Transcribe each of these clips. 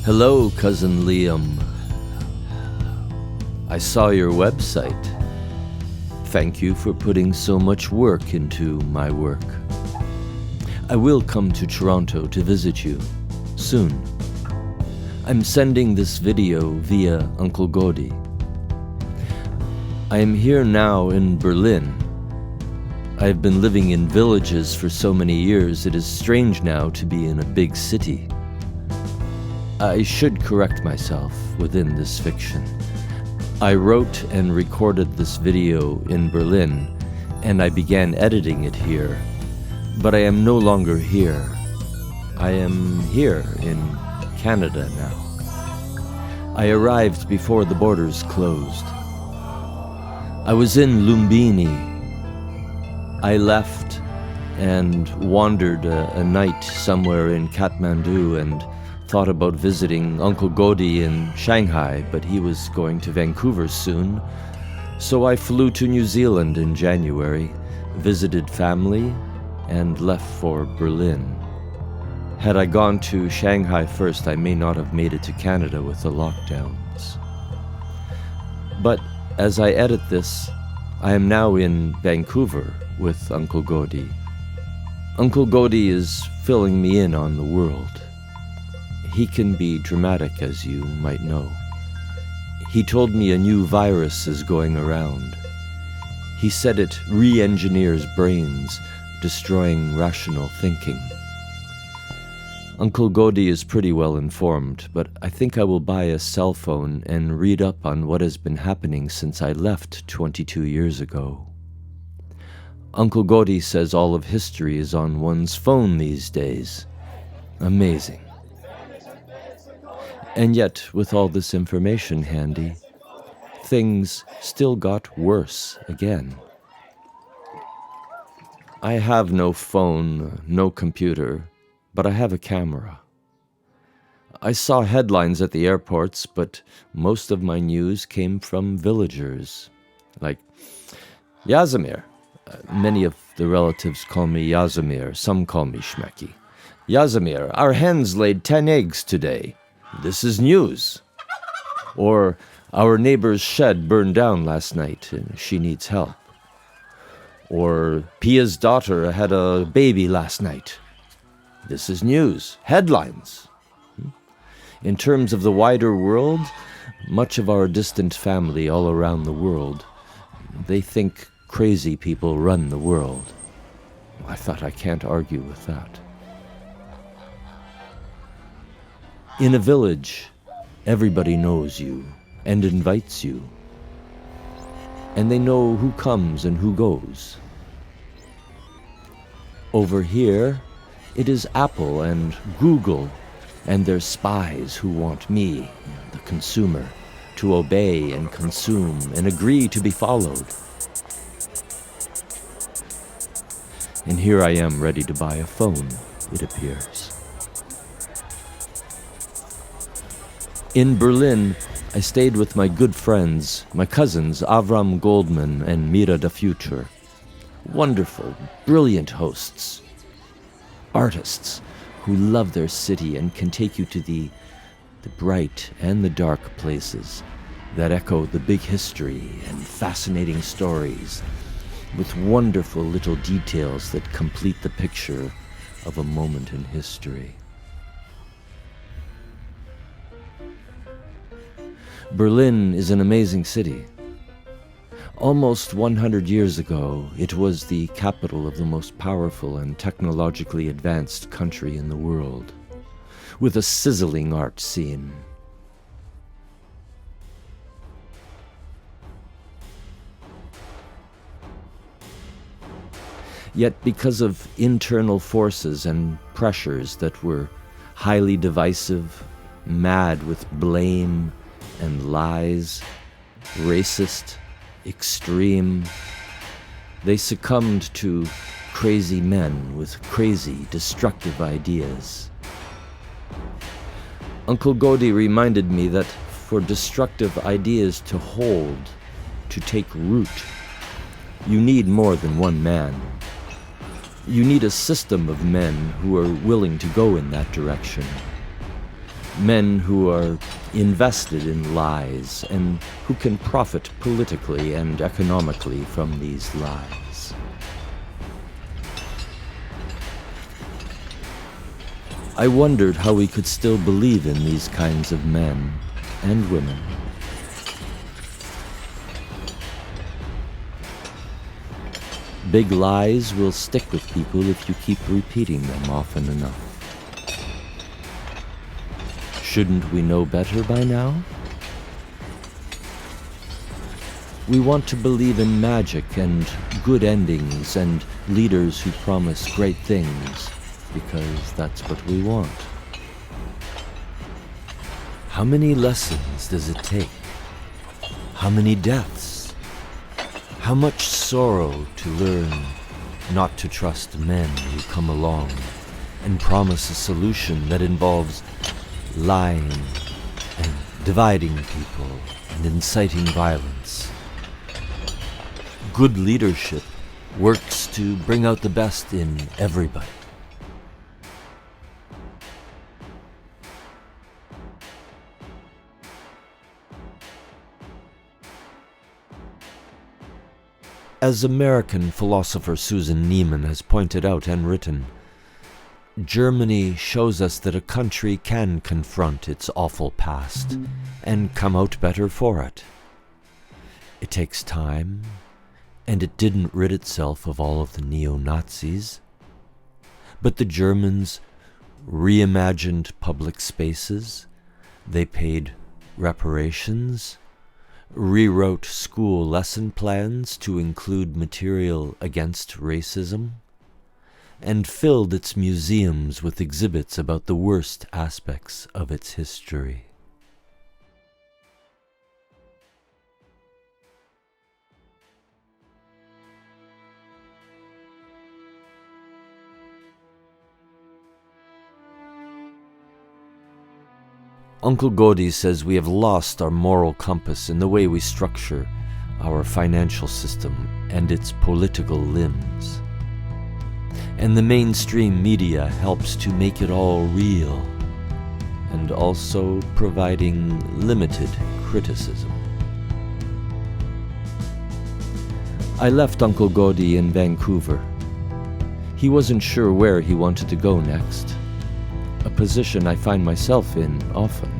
Hello, Cousin Liam. I saw your website. Thank you for putting so much work into my work. I will come to Toronto to visit you soon. I'm sending this video via Uncle Gaudi. I am here now in Berlin. I've been living in villages for so many years, it is strange now to be in a big city. I should correct myself within this fiction. I wrote and recorded this video in Berlin, and I began editing it here. But I am no longer here. I am here in Canada now. I arrived before the borders closed. I was in Lumbini. I left and wandered a night somewhere in Kathmandu and thought about visiting Uncle Gaudi in Shanghai, but he was going to Vancouver soon. So I flew to New Zealand in January, visited family, and left for Berlin. Had I gone to Shanghai first, I may not have made it to Canada with the lockdowns. But as I edit this, I am now in Vancouver with Uncle Gaudi. Uncle Gaudi is filling me in on the world. He can be dramatic, as you might know. He told me a new virus is going around. He said it re-engineers brains, destroying rational thinking. Uncle Gaudi is pretty well informed, but I think I will buy a cell phone and read up on what has been happening since I left 22 years ago. Uncle Gaudi says all of history is on one's phone these days. Amazing. And yet, with all this information handy, things still got worse again. I have no phone, no computer, but I have a camera. I saw headlines at the airports, but most of my news came from villagers. Like, Yazimir. Many of the relatives call me Yazimir, some call me Schmeki. Yazimir, our hens laid 10 eggs today. This is news. Or, our neighbor's shed burned down last night and she needs help. Or, Pia's daughter had a baby last night. This is news. Headlines. In terms of the wider world, much of our distant family all around the world, they think crazy people run the world. I thought I can't argue with that. In a village, everybody knows you and invites you. And they know who comes and who goes. Over here, it is Apple and Google and their spies who want me, the consumer, to obey and consume and agree to be followed. And here I am ready to buy a phone, it appears. In Berlin, I stayed with my good friends, my cousins Avram, Goldman, and Mira da Futur. Wonderful, brilliant hosts. Artists who love their city and can take you to the bright and the dark places that echo the big history and fascinating stories with wonderful little details that complete the picture of a moment in history. Berlin is an amazing city. Almost 100 years ago, it was the capital of the most powerful and technologically advanced country in the world, with a sizzling art scene. Yet because of internal forces and pressures that were highly divisive, mad with blame and lies, racist, extreme, they succumbed to crazy men with crazy, destructive ideas. Uncle Gaudi reminded me that for destructive ideas to hold, to take root, you need more than one man. You need a system of men who are willing to go in that direction. Men who are invested in lies and who can profit politically and economically from these lies. I wondered how we could still believe in these kinds of men and women. Big lies will stick with people if you keep repeating them often enough. Shouldn't we know better by now? We want to believe in magic and good endings and leaders who promise great things because that's what we want. How many lessons does it take? How many deaths? How much sorrow to learn not to trust men who come along and promise a solution that involves lying and dividing people and inciting violence. Good leadership works to bring out the best in everybody. As American philosopher Susan Neiman has pointed out and written, Germany shows us that a country can confront its awful past and come out better for it. It takes time, and it didn't rid itself of all of the neo-Nazis. But the Germans reimagined public spaces, they paid reparations, rewrote school lesson plans to include material against racism, and filled its museums with exhibits about the worst aspects of its history. Uncle Gaudi says we have lost our moral compass in the way we structure our financial system and its political limbs. And the mainstream media helps to make it all real, and also providing limited criticism. I left Uncle Gaudi in Vancouver. He wasn't sure where he wanted to go next, a position I find myself in often.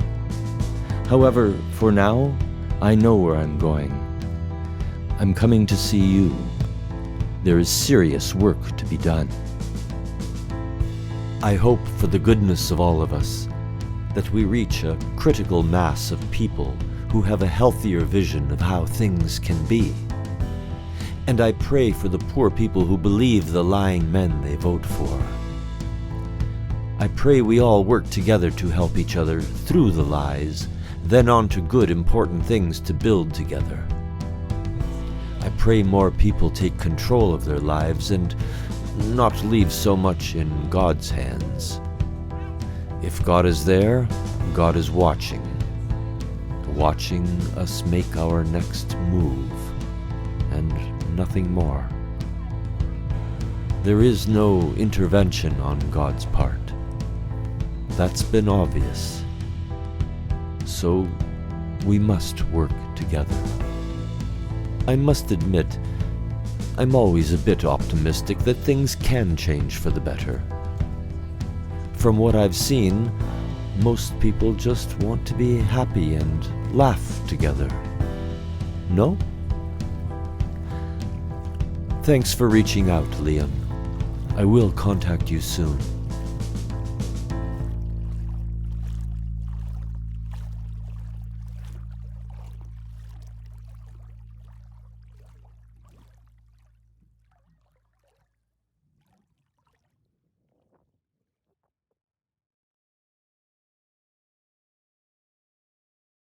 However, for now, I know where I'm going. I'm coming to see you. There is serious work to be done. I hope for the goodness of all of us that we reach a critical mass of people who have a healthier vision of how things can be. And I pray for the poor people who believe the lying men they vote for. I pray we all work together to help each other through the lies, then on to good, important things to build together. I pray more people take control of their lives and not leave so much in God's hands. If God is there, God is watching us make our next move, and nothing more. There is no intervention on God's part. That's been obvious. So we must work together. I must admit, I'm always a bit optimistic that things can change for the better. From what I've seen, most people just want to be happy and laugh together. No? Thanks for reaching out, Liam. I will contact you soon.